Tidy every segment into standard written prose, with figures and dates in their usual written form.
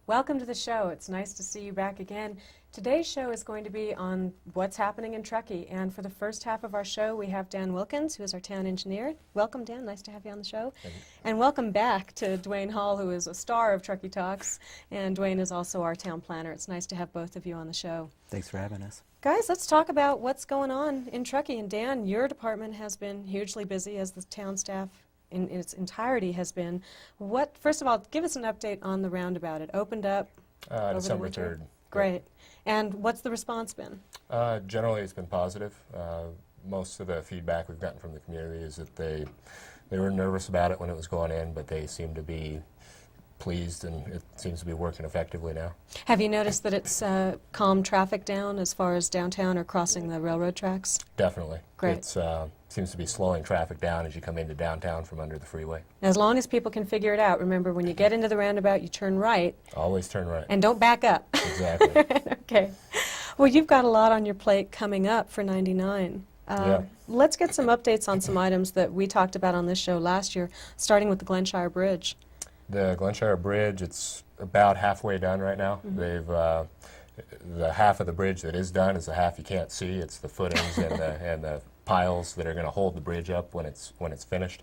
Welcome to the show. It's nice to see you back again. Today's show is going to be on what's happening in Truckee. And for the first half of our show, we have Dan Wilkins, who is our town engineer. Welcome, Dan. Nice to have you on the show. Thank you. And welcome back to Duane Hall, who is a star of Truckee Talks. And Duane is also our town planner. It's nice to have both of you on the show. Thanks for having us. Guys, let's talk about what's going on in Truckee. And Dan, your department has been hugely busy, as the town staff in its entirety has been. First of all, give us an update on the roundabout. It opened up over the December winter. 3rd. Great. And what's the response been? Generally, it's been positive. Most of the feedback we've gotten from the community is that they were nervous about it when it was going in, but they seem to be pleased, and it seems to be working effectively now. Have you noticed that it's calmed traffic down as far as downtown or crossing the railroad tracks? Definitely. Great. It seems to be slowing traffic down as you come into downtown from under the freeway. As long as people can figure it out. Remember, when you get into the roundabout, you turn right. Always turn right. And don't back up. Exactly. Okay. Well, you've got a lot on your plate coming up for 99. Yeah. Let's get some updates on some items that we talked about on this show last year, starting with the Glenshire Bridge. The Glenshire Bridge, it's about halfway done right now. Mm-hmm. They've the half of the bridge that is done is the half you can't see. It's the footings and the piles that are going to hold the bridge up when it's finished.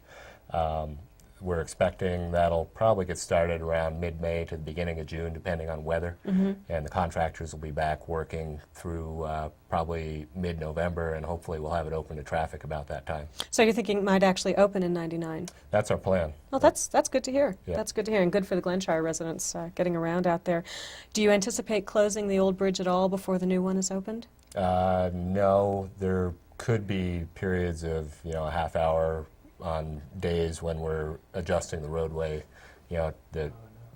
We're expecting that'll probably get started around mid-May to the beginning of June, depending on weather. Mm-hmm. And the contractors will be back working through probably mid-November, and hopefully we'll have it open to traffic about that time. So you're thinking it might actually open in 99? That's our plan. Well, that's good to hear. Yeah. That's good to hear, and good for the Glenshire residents getting around out there. Do you anticipate closing the old bridge at all before the new one is opened? No, there could be periods of, a half hour on days when we're adjusting the roadway. The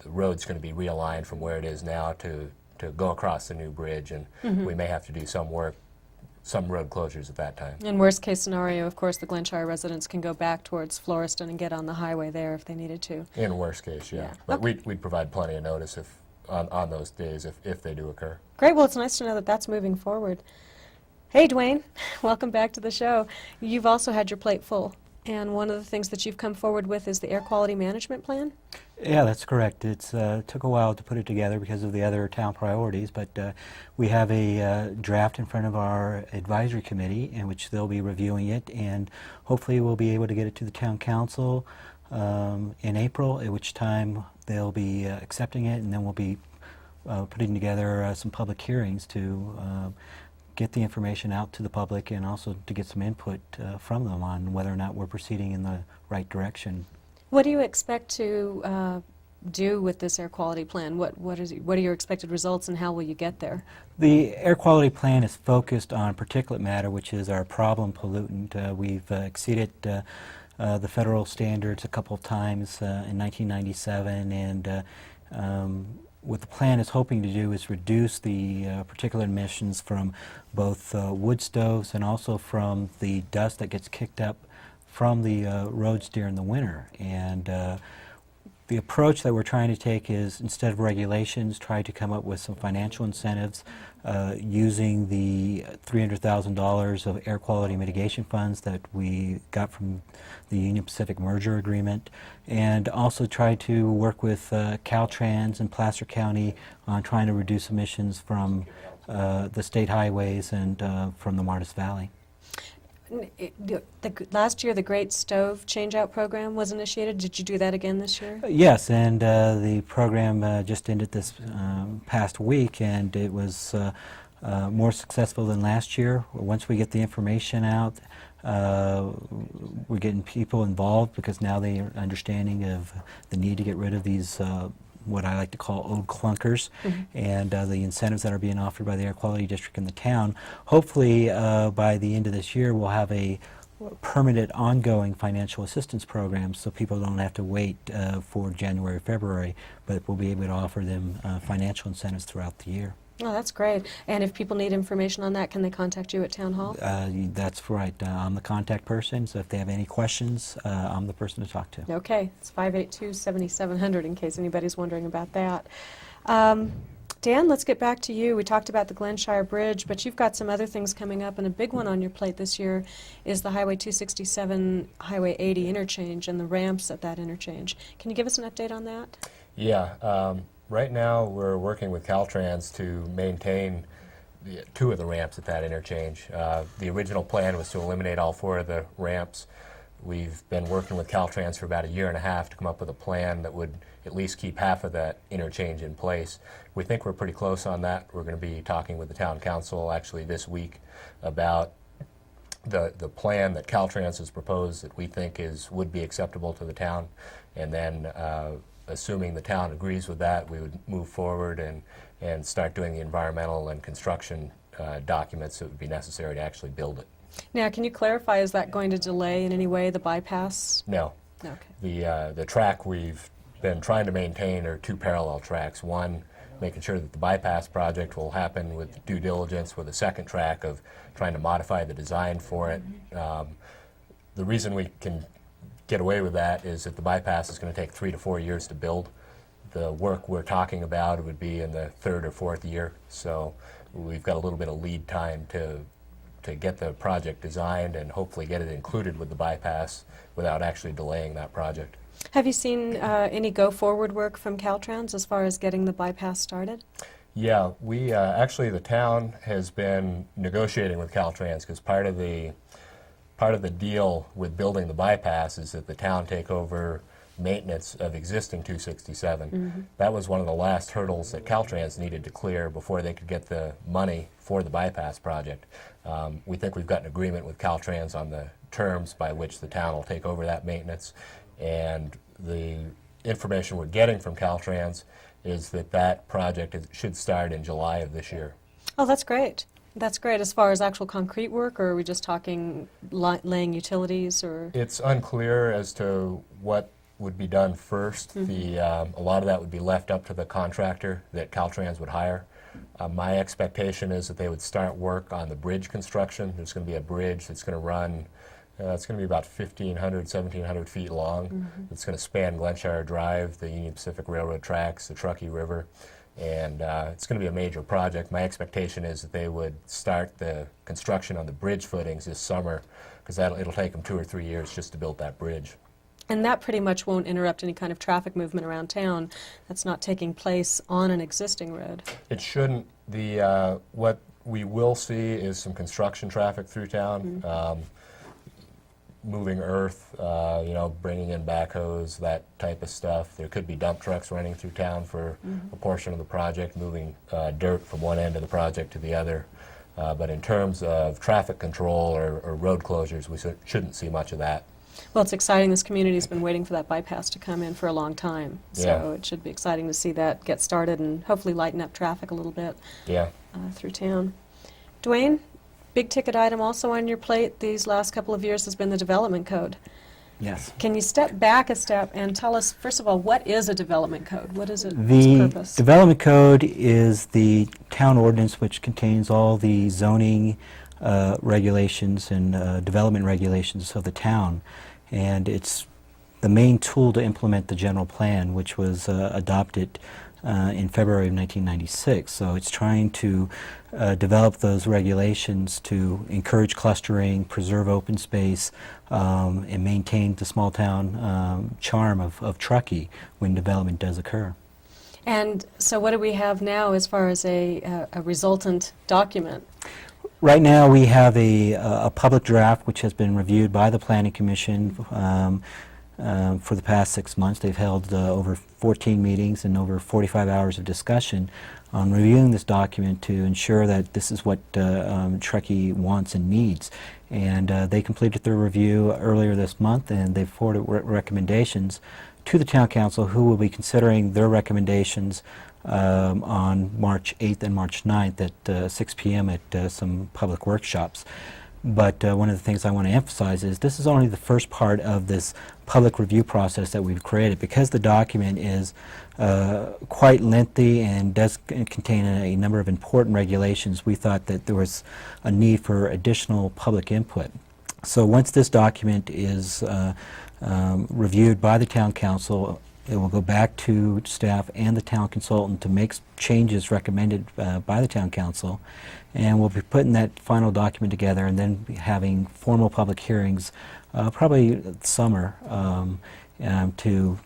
road's going to be realigned from where it is now to go across the new bridge, and we may have to do some work, some road closures at that time. In worst case scenario, of course, the Glenshire residents can go back towards Floreston and get on the highway there if they needed to. In worst case, yeah. Yeah. But Okay. we'd provide plenty of notice on those days if they do occur. Great. Well, it's nice to know that that's moving forward. Hey, Duane. Welcome back to the show. You've also had your plate full. And one of the things that you've come forward with is the air quality management plan? Yeah, that's correct. It's took a while to put it together because of the other town priorities, but we have a draft in front of our advisory committee in which they'll be reviewing it, and hopefully we'll be able to get it to the town council in April, at which time they'll be accepting it, and then we'll be putting together some public hearings to get the information out to the public and also to get some input from them on whether or not we're proceeding in the right direction. What do you expect to do with this air quality plan? What are your expected results, and how will you get there? The air quality plan is focused on particulate matter, which is our problem pollutant. We've exceeded the federal standards a couple of times in 1997, and what the plan is hoping to do is reduce the particulate emissions from both wood stoves and also from the dust that gets kicked up from the roads during the winter. And the approach that we're trying to take is, instead of regulations, try to come up with some financial incentives using the $300,000 of air quality mitigation funds that we got from the Union Pacific merger agreement, and also try to work with Caltrans and Placer County on trying to reduce emissions from the state highways and from the Martis Valley. Last year, the Great Stove Changeout Program was initiated. Did you do that again this year? Yes, and the program just ended this past week, and it was more successful than last year. Once we get the information out, we're getting people involved because now they are understanding of the need to get rid of these what I like to call old clunkers, and the incentives that are being offered by the Air Quality District in the town. Hopefully by the end of this year we'll have a permanent ongoing financial assistance program so people don't have to wait for January, February, but we'll be able to offer them financial incentives throughout the year. Oh, that's great. And if people need information on that, can they contact you at Town Hall? That's right. I'm the contact person, so if they have any questions, I'm the person to talk to. Okay. It's 582-7700 in case anybody's wondering about that. Dan, let's get back to you. We talked about the Glenshire Bridge, but you've got some other things coming up, and a big one on your plate this year is the Highway 267, Highway 80 interchange and the ramps at that interchange. Can you give us an update on that? Yeah. Right now, we're working with Caltrans to maintain two of the ramps at that interchange. The original plan was to eliminate all four of the ramps. We've been working with Caltrans for about a year and a half to come up with a plan that would at least keep half of that interchange in place. We think we're pretty close on that. We're going to be talking with the town council actually this week about the plan that Caltrans has proposed that we think would be acceptable to the town, and then assuming the town agrees with that, we would move forward and start doing the environmental and construction documents that would be necessary to actually build it. Now, can you clarify, is that going to delay in any way the bypass? No. Okay. The track we've been trying to maintain are two parallel tracks. One, making sure that the bypass project will happen with due diligence, with a second track of trying to modify the design for it. The reason we can get away with that is that the bypass is going to take 3 to 4 years to build. The work we're talking about would be in the 3rd or 4th year, so we've got a little bit of lead time to get the project designed and hopefully get it included with the bypass without actually delaying that project. Have you seen any go-forward work from Caltrans as far as getting the bypass started? Yeah, we actually the town has been negotiating with Caltrans because part of the deal with building the bypass is that the town take over maintenance of existing 267. Mm-hmm. That was one of the last hurdles that Caltrans needed to clear before they could get the money for the bypass project. We think we've got an agreement with Caltrans on the terms by which the town will take over that maintenance, and the information we're getting from Caltrans is that that project should start in July of this year. Oh, that's great. That's great. As far as actual concrete work, or are we just talking laying utilities? Or it's unclear as to what would be done first. Mm-hmm. A lot of that would be left up to the contractor that Caltrans would hire. My expectation is that they would start work on the bridge construction. There's going to be a bridge that's going to run, it's going to be about 1,500, 1,700 feet long. Mm-hmm. It's going to span Glenshire Drive, the Union Pacific Railroad tracks, the Truckee River, and it's going to be a major project. My expectation is that they would start the construction on the bridge footings this summer, because it'll take them 2 or 3 years just to build that bridge. And that pretty much won't interrupt any kind of traffic movement around town. That's not taking place on an existing road. It shouldn't. What we will see is some construction traffic through town, moving earth, bringing in backhoes, that type of stuff. There could be dump trucks running through town for a portion of the project, moving dirt from one end of the project to the other. But in terms of traffic control or road closures, we shouldn't see much of that. Well, it's exciting. This community's been waiting for that bypass to come in for a long time. So Yeah. it should be exciting to see that get started and hopefully lighten up traffic a little bit Yeah. through town. Duane, big ticket item also on your plate these last couple of years has been the development code. Yes. Can you step back a step and tell us, first of all, what is a development code? What is its The purpose? development code is the town ordinance which contains all the zoning regulations and development regulations of the town, and it's the main tool to implement the general plan, which was adopted in February of 1996. So it's trying to develop those regulations to encourage clustering, preserve open space, and maintain the small town charm of Truckee when development does occur. And so what do we have now as far as a resultant document? Right now we have a public draft which has been reviewed by the Planning Commission for the past 6 months. They've held over 14 meetings and over 45 hours of discussion on reviewing this document to ensure that this is what Truckee wants and needs. And they completed their review earlier this month, and they've forwarded recommendations to the Town Council, who will be considering their recommendations on March 8th and March 9th at 6 p.m. at some public workshops. But one of the things I want to emphasize is this is only the first part of this public review process that we've created. Because the document is quite lengthy and does contain a number of important regulations, we thought that there was a need for additional public input. So once this document is reviewed by the Town Council, it will go back to staff and the town consultant to make changes recommended by the Town Council, and we'll be putting that final document together and then be having formal public hearings probably summer to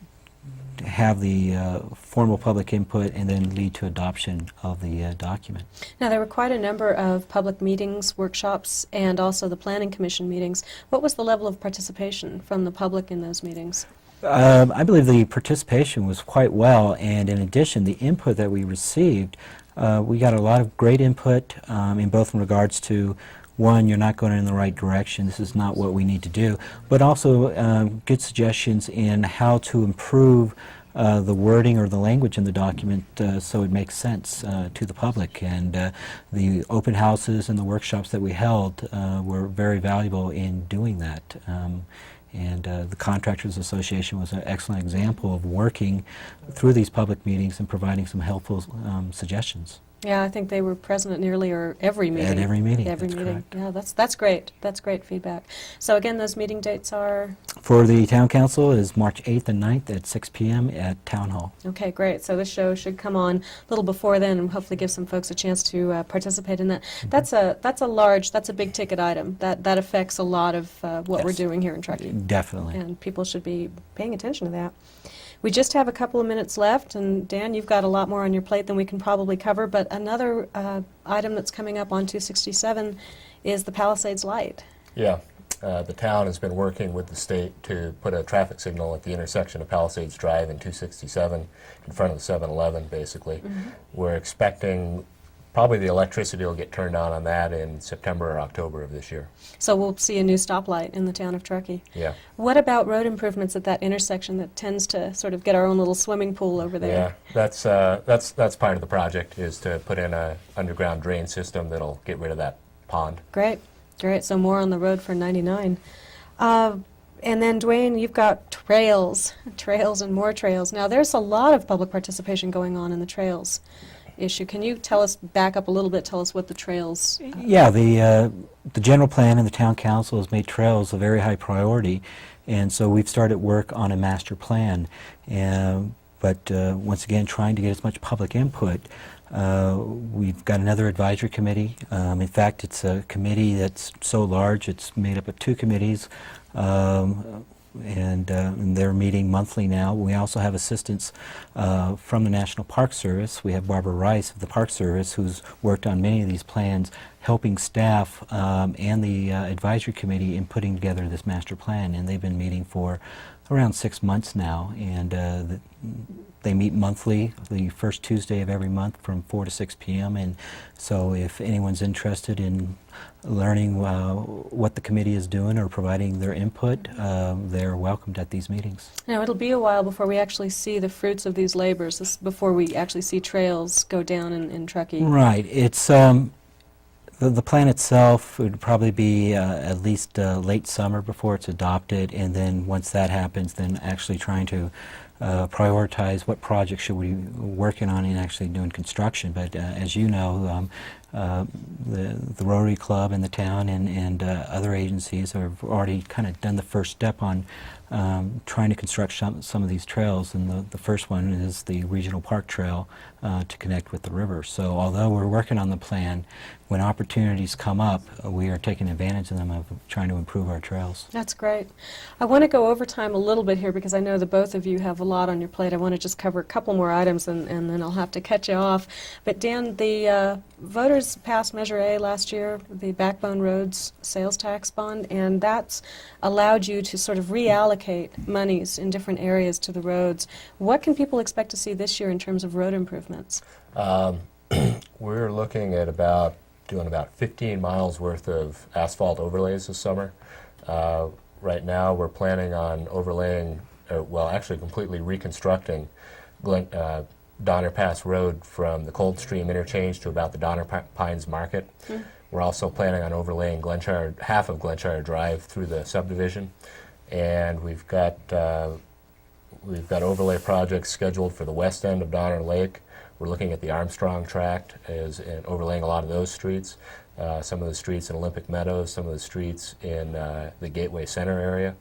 have the formal public input and then lead to adoption of the document. Now, there were quite a number of public meetings, workshops, and also the Planning Commission meetings. What was the level of participation from the public in those meetings? I believe the participation was quite well, and in addition, the input that we received, we got a lot of great input in both in regards to, one, you're not going in the right direction, this is not what we need to do, but also good suggestions in how to improve the wording or the language in the document so it makes sense to the public. And the open houses and the workshops that we held were very valuable in doing that. And the Contractors Association was an excellent example of working through these public meetings and providing some helpful suggestions. Yeah, I think they were present at nearly or every meeting. At every meeting, Every that's meeting. correct. Yeah, that's great. That's great feedback. So again, those meeting dates are? For the Town Council is March 8th and 9th at 6 p.m. at Town Hall. Okay, great. So this show should come on a little before then and hopefully give some folks a chance to participate in that. That's a big ticket item. That affects a lot of what we're Yes. doing here in Truckee. Definitely. And people should be paying attention to that. We just have a couple of minutes left, and Dan, you've got a lot more on your plate than we can probably cover, but another item that's coming up on 267 is the Palisades Light. Yeah, the town has been working with the state to put a traffic signal at the intersection of Palisades Drive and 267 in front of the 7-Eleven, basically. Mm-hmm. We're expecting probably the electricity will get turned on that in September or October of this year. So we'll see a new stoplight in the town of Truckee. Yeah. What about road improvements at that intersection that tends to sort of get our own little swimming pool over there? Yeah, that's part of the project, is to put in a underground drain system that'll get rid of that pond. Great, great. So more on the road for 99. And then, Duane, you've got trails and more trails. Now, there's a lot of public participation going on in the trails issue. Can you back up a little bit, tell us what the trails... Yeah, the general plan and the town council has made trails a very high priority, and so we've started work on a master plan. But once again, trying to get as much public input. We've got another advisory committee. In fact, it's a committee that's so large, it's made up of two committees. And they're meeting monthly now. We also have assistance from the National Park Service. We have Barbara Rice of the Park Service, who's worked on many of these plans, helping staff and the advisory committee in putting together this master plan. And they've been meeting for around 6 months now, and they meet monthly, the first Tuesday of every month from 4 to 6 p.m. And so if anyone's interested in learning what the committee is doing or providing their input, they're welcomed at these meetings. Now, it'll be a while before we actually see the fruits of these labors, before we actually see trails go down in Truckee. Right. It's the plan itself would probably be at least late summer before it's adopted, and then once that happens, then actually trying to prioritize what projects should we be working on and actually doing construction. But as you know, the Rotary Club and the town and other agencies have already kind of done the first step on trying to construct some of these trails, and the first one is the Regional Park Trail to connect with the river. So although we're working on the plan, when opportunities come up, we are taking advantage of them, of trying to improve our trails. That's great. I want to go over time a little bit here because I know that both of you have a lot on your plate. I want to just cover a couple more items and then I'll have to cut you off. But Dan, the voters passed Measure A last year, the Backbone Roads sales tax bond, and that's allowed you to sort of reallocate monies in different areas to the roads. What can people expect to see this year in terms of road improvements? We're looking at doing about 15 miles worth of asphalt overlays this summer. Right now we're planning on overlaying, actually completely reconstructing Donner Pass Road from the Coldstream interchange to about the Donner Pines Market. Mm. We're also planning on overlaying half of Glenshire Drive through the subdivision, and we've got overlay projects scheduled for the west end of Donner Lake. We're looking at the Armstrong Tract and overlaying a lot of those streets, some of the streets in Olympic Meadows, some of the streets in the Gateway Center area.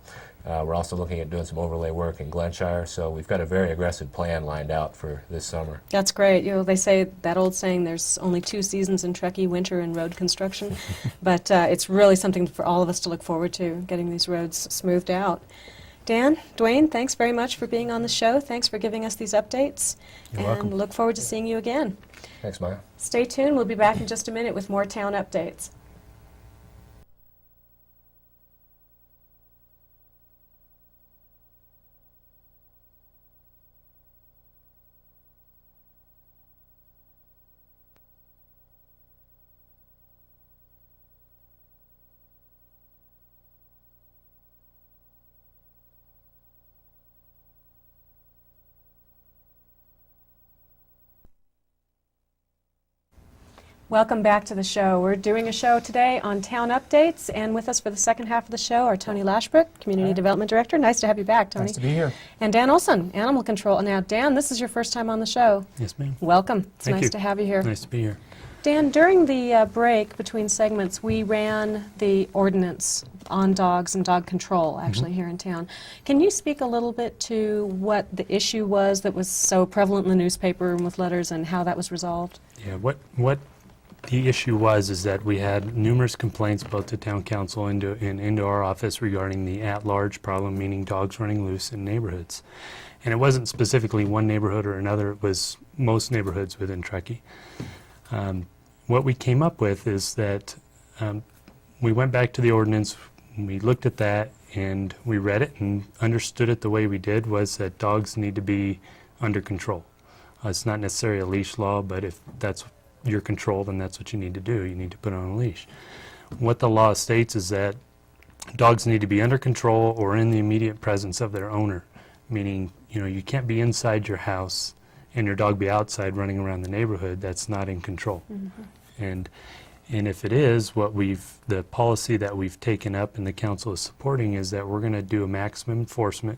We're also looking at doing some overlay work in Glenshire, so we've got a very aggressive plan lined out for this summer. That's great. You know, they say that old saying, there's only 2 seasons in Truckee, winter and road construction, but it's really something for all of us to look forward to, getting these roads smoothed out. Dan, Duane, thanks very much for being on the show. Thanks for giving us these updates. You're and welcome. look forward to seeing you again. Thanks, Maya. Stay tuned. We'll be back in just a minute with more town updates. Welcome back to the show. We're doing a show today on town updates, and with us for the second half of the show are Tony Lashbrook, Community Development Director. Nice to have you back, Tony. Nice to be here. And Dan Olson, Animal Control. Now, Dan, this is your first time on the show. Yes, ma'am. Welcome. It's Thank nice you. to have you here. Nice to be here. Dan, during the break between segments, we ran the ordinance on dogs and dog control, actually, here in town. Can you speak a little bit to what the issue was that was so prevalent in the newspaper and with letters, and how that was resolved? Yeah, what the issue was is that we had numerous complaints both to town council and into our office regarding the at-large problem, meaning dogs running loose in neighborhoods. And it wasn't specifically one neighborhood or another, it was most neighborhoods within Truckee. What we came up with is that we went back to the ordinance, we looked at that, and we read it and understood it the way we did was that dogs need to be under control. It's not necessarily a leash law, but if that's your control, then that's what you need to do. You need to put on a leash. What the law states is that dogs need to be under control or in the immediate presence of their owner, meaning, you can't be inside your house and your dog be outside running around the neighborhood. That's not in control. And if it is, the policy that we've taken up and the council is supporting is that we're going to do a maximum enforcement,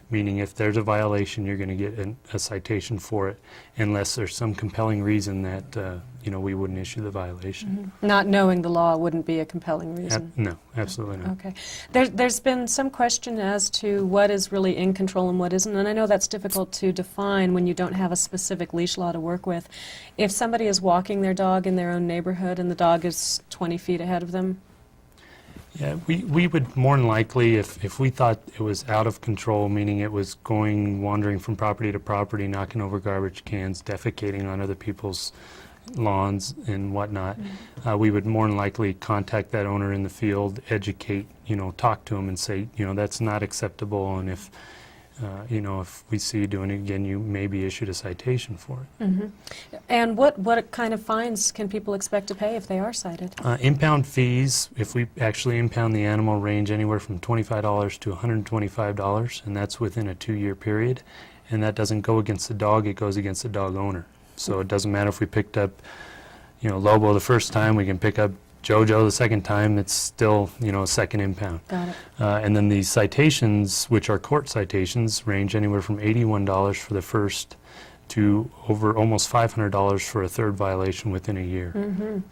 meaning if there's a violation, you're going to get a citation for it, unless there's some compelling reason that we wouldn't issue the violation. Not knowing the law wouldn't be a compelling reason. No, absolutely not. Okay. There's been some question as to what is really in control and what isn't, and I know that's difficult to define when you don't have a specific leash law to work with. If somebody is walking their dog in their own neighborhood and the dog is 20 feet ahead of them, Yeah, we would more than likely, if we thought it was out of control, meaning it was wandering from property to property, knocking over garbage cans, defecating on other people's lawns and whatnot, we would more than likely contact that owner in the field, educate, talk to him and say, that's not acceptable, and if we see you doing it again, you may be issued a citation for it. And what kind of fines can people expect to pay if they are cited? Impound fees, if we actually impound the animal, range anywhere from $25 to $125, and that's within a 2-year period. And that doesn't go against the dog, it goes against the dog owner. So it doesn't matter if we picked up, Lobo the first time, we can pick up Jojo the second time, it's still, a second impound. Got it. And then the citations, which are court citations, range anywhere from $81 for the first to over almost $500 for a third violation within a year.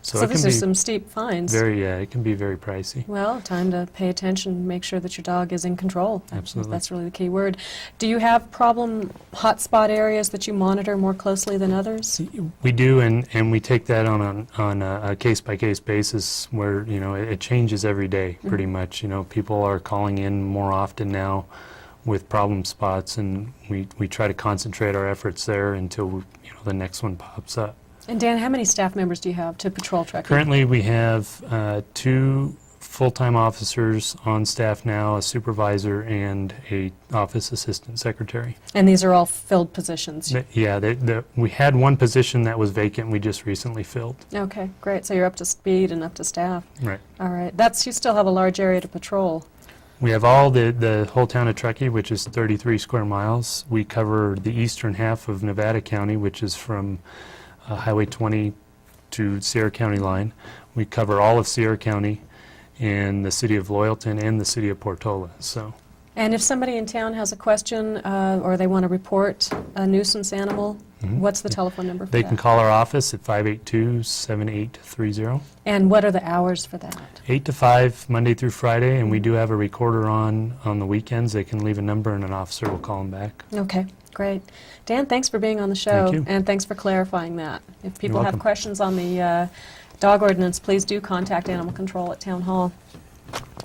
So these are some steep fines. It can be very pricey. Well, time to pay attention and make sure that your dog is in control. Absolutely. That's really the key word. Do you have problem hotspot areas that you monitor more closely than others? We do, and we take that on a case-by-case basis where, it changes every day pretty much. People are calling in more often now with problem spots, and we try to concentrate our efforts there until the next one pops up. And Dan, how many staff members do you have to patrol Truckee? Currently we have 2 full-time officers on staff now, a supervisor and a office assistant secretary. And these are all filled positions? We had one position that was vacant, we just recently filled. Okay, great. So you're up to speed and up to staff. Right. All right. You still have a large area to patrol. We have all the whole town of Truckee, which is 33 square miles. We cover the eastern half of Nevada County, which is from Highway 20 to Sierra County line. We cover all of Sierra County and the city of Loyalton and the city of Portola. So. And if somebody in town has a question or they want to report a nuisance animal, what's the telephone number for that? They can call our office at 582-7830. And what are the hours for that? 8 to 5, Monday through Friday, and we do have a recorder on the weekends. They can leave a number and an officer will call them back. Okay, great. Dan, thanks for being on the show. Thank you. And thanks for clarifying that. If people You're have welcome. questions on the dog ordinance, please do contact Animal Control at Town Hall.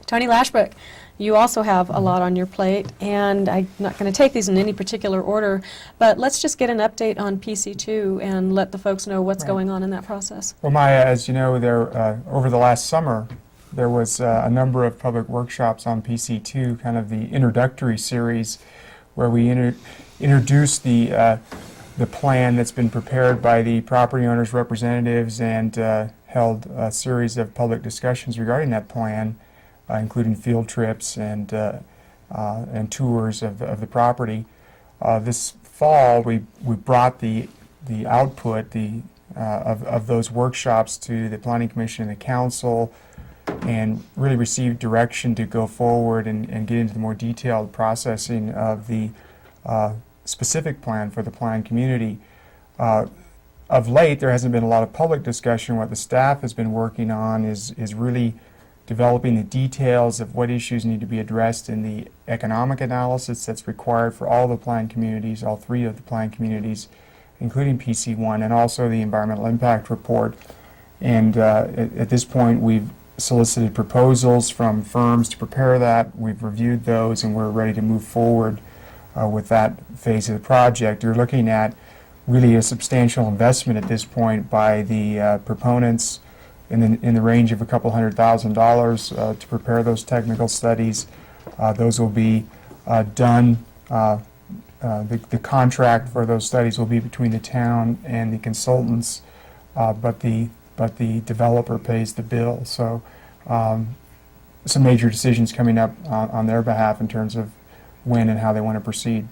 Tony Lashbrook, you also have a lot on your plate, and I'm not going to take these in any particular order, but let's just get an update on PC2 and let the folks know what's Right. going on in that process. Well, Maya, as you know, over the last summer, there was a number of public workshops on PC2, kind of the introductory series, where we introduced the plan that's been prepared by the property owners' representatives and held a series of public discussions regarding that plan, including field trips and tours of the property. This fall, we brought the output of those workshops to the Planning Commission and the Council, and really received direction to go forward and get into the more detailed processing of the specific plan for the planned community. Of late, there hasn't been a lot of public discussion. What the staff has been working on is really developing the details of what issues need to be addressed in the economic analysis that's required for all the planned communities, all 3 of the planned communities, including PC1, and also the environmental impact report. And at this point, we've solicited proposals from firms to prepare that. We've reviewed those, and we're ready to move forward with that phase of the project. You're looking at really a substantial investment at this point by the proponents in the range of a couple $100,000 to prepare those technical studies. Those will be done. The contract for those studies will be between the town and the consultants, but the developer pays the bill. So some major decisions coming up on their behalf in terms of when and how they want to proceed.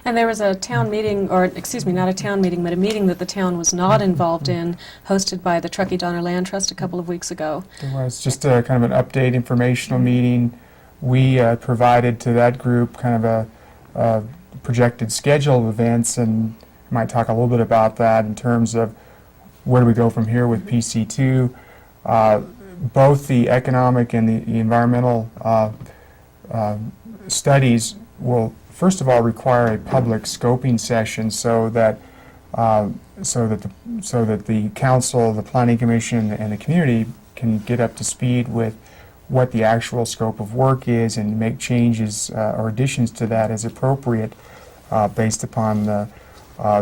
And there was a town meeting, or excuse me, not a town meeting, but a meeting that the town was not involved in, hosted by the Truckee Donner Land Trust a couple of weeks ago. There was just a kind of an update informational meeting. We provided to that group kind of a projected schedule of events, and I might talk a little bit about that in terms of where do we go from here with PC2. Both the economic and the environmental studies will first of all require a public scoping session so that the council, the planning commission, and the community can get up to speed with what the actual scope of work is and make changes or additions to that as appropriate based upon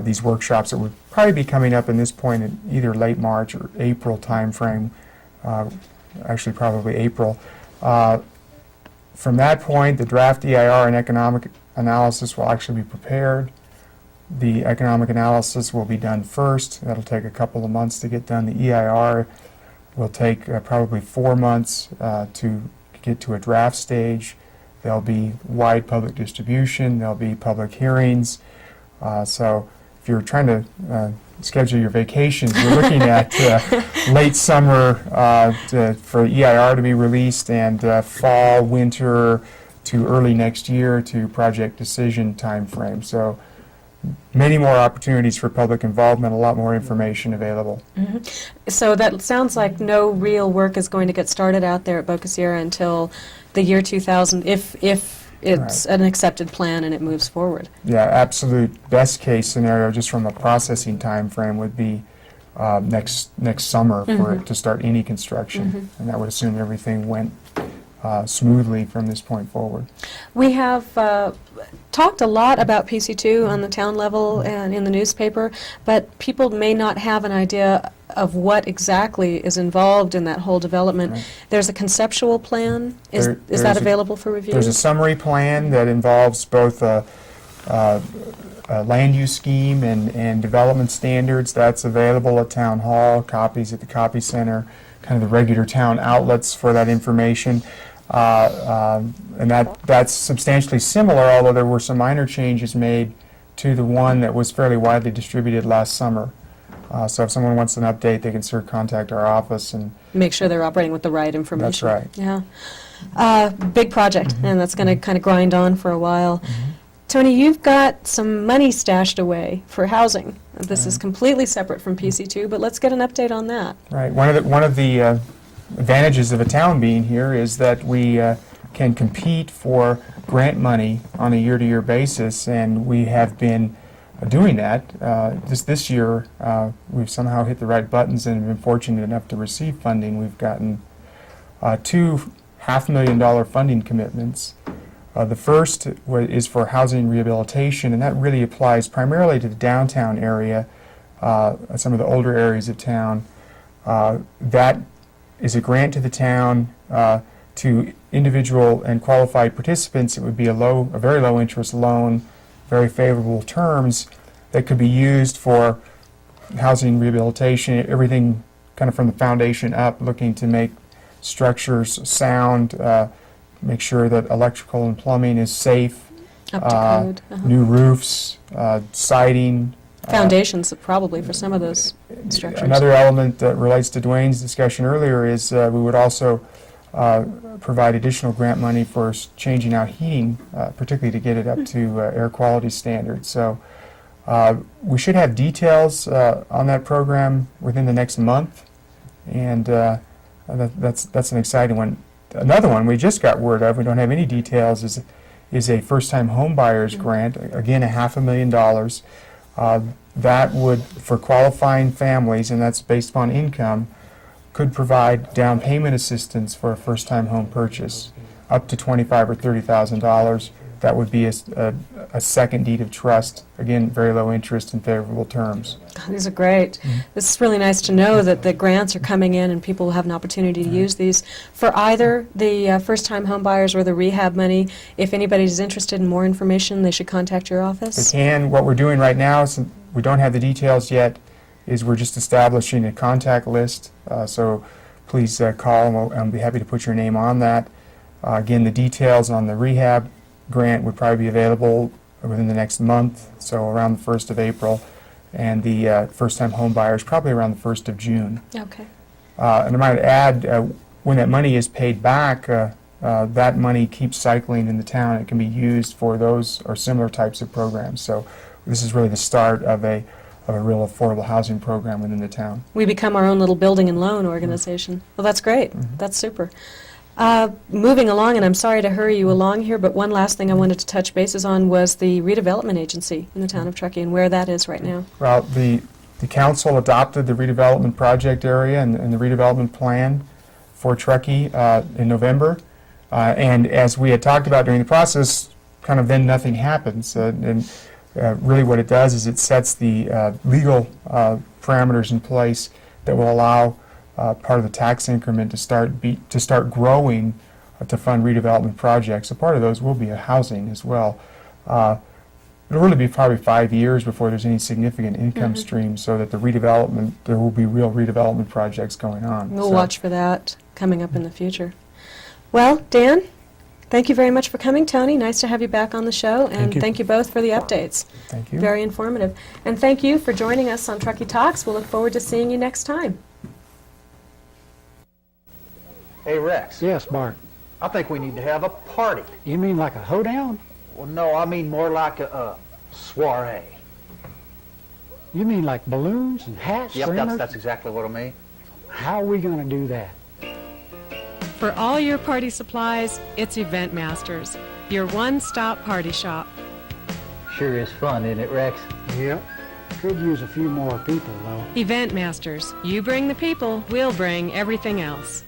these workshops that would probably be coming up in this point in either late March or April timeframe, actually probably April. From that point, the draft EIR and economic analysis will actually be prepared. The economic analysis will be done first. That'll take a couple of months to get done. The EIR will take probably 4 months to get to a draft stage. There'll be wide public distribution. There'll be public hearings. So if you're trying to schedule your vacations, you're looking at late summer for EIR to be released, and fall, winter to early next year to project decision time frame. So many more opportunities for public involvement, a lot more information available. Mm-hmm. So that sounds like no real work is going to get started out there at Boca Sierra until the year 2000, if it's an accepted plan and it moves forward. Yeah, absolute best case scenario, just from a processing time frame, would be next summer for it to start any construction, and that would assume everything went smoothly from this point forward. We have talked a lot about PC2 on the town level and in the newspaper, but people may not have an idea of what exactly is involved in that whole development. Right. There's a conceptual plan. Is There's that available for review? There's a summary plan that involves both a land use scheme and development standards. That's available at Town Hall, copies at the Copy Center, kind of the regular town outlets for that information. And that's substantially similar, although there were some minor changes made to the one that was fairly widely distributed last summer. So if someone wants an update, they can certainly contact our office and make sure they're operating with the right information. That's right. Yeah. Big project, and that's going to kind of grind on for a while. Tony, you've got some money stashed away for housing. This is completely separate from PC2, but let's get an update on that. Right. One of the advantages of a town being here is that we can compete for grant money on a year-to-year basis, and we have been doing that. This year, we've somehow hit the right buttons and been fortunate enough to receive funding. We've gotten 2 $500,000 funding commitments. The first is for housing rehabilitation, and that really applies primarily to the downtown area, some of the older areas of town. That is a grant to the town. To individual and qualified participants, it would be a very low interest loan, very favorable terms that could be used for housing rehabilitation, everything kind of from the foundation up, looking to make structures sound, make sure that electrical and plumbing is safe, Up to code. Uh-huh. new roofs, siding. Foundations probably for some of those structures. Another element that relates to Duane's discussion earlier is we would also provide additional grant money for changing out heating, particularly to get it up to air quality standards. So we should have details on that program within the next month, and that's an exciting one. Another one we just got word of, we don't have any details, is a first-time home buyers grant, again $500,000. That would, for qualifying families, and that's based upon income, could provide down payment assistance for a first-time home purchase, up to $25,000 or $30,000. That would be a second deed of trust, again, very low interest and favorable terms. These are great. This is really nice to know that the grants are coming in and people will have an opportunity to use these for either the first-time home buyers or the rehab money. If anybody's interested in more information, they should contact your office. They can. What we're doing right now, since we don't have the details yet, is we're just establishing a contact list. So please call, and I'll be happy to put your name on that. Again, the details on the rehab grant would probably be available within the next month, so around the 1st of April, and the first-time home buyers probably around the 1st of June. Okay. And I might add, when that money is paid back, that money keeps cycling in the town. It can be used for those or similar types of programs. So this is really the start of a real affordable housing program within the town. We become our own little building and loan organization. Well, that's great. That's super. Moving along, and I'm sorry to hurry you along here, but one last thing I wanted to touch bases on was the redevelopment agency in the town of Truckee and where that is right now. Well, the council adopted the redevelopment project area and the redevelopment plan for Truckee in November. And as we had talked about during the process, kind of then nothing happens. Really what it does is it sets the legal parameters in place that will allow part of the tax increment to start growing to fund redevelopment projects. So part of those will be housing as well. It'll really be probably 5 years before there's any significant income stream, so that there will be real redevelopment projects going on. We'll watch for that coming up in the future. Well, Dan, thank you very much for coming. Tony, nice to have you back on the show, and thank you both for the updates. Thank you. Very informative. And thank you for joining us on Truckee Talks. We'll look forward to seeing you next time. Hey, Rex. Yes, Bart. I think we need to have a party. You mean like a hoedown? Well, no, I mean more like a soiree. You mean like balloons and hats, Yep, streamers? that's exactly what I mean. How are we going to do that? For all your party supplies, it's Event Masters, your one-stop party shop. Sure is fun, isn't it, Rex? Yep. Could use a few more people, though. Event Masters, you bring the people, we'll bring everything else.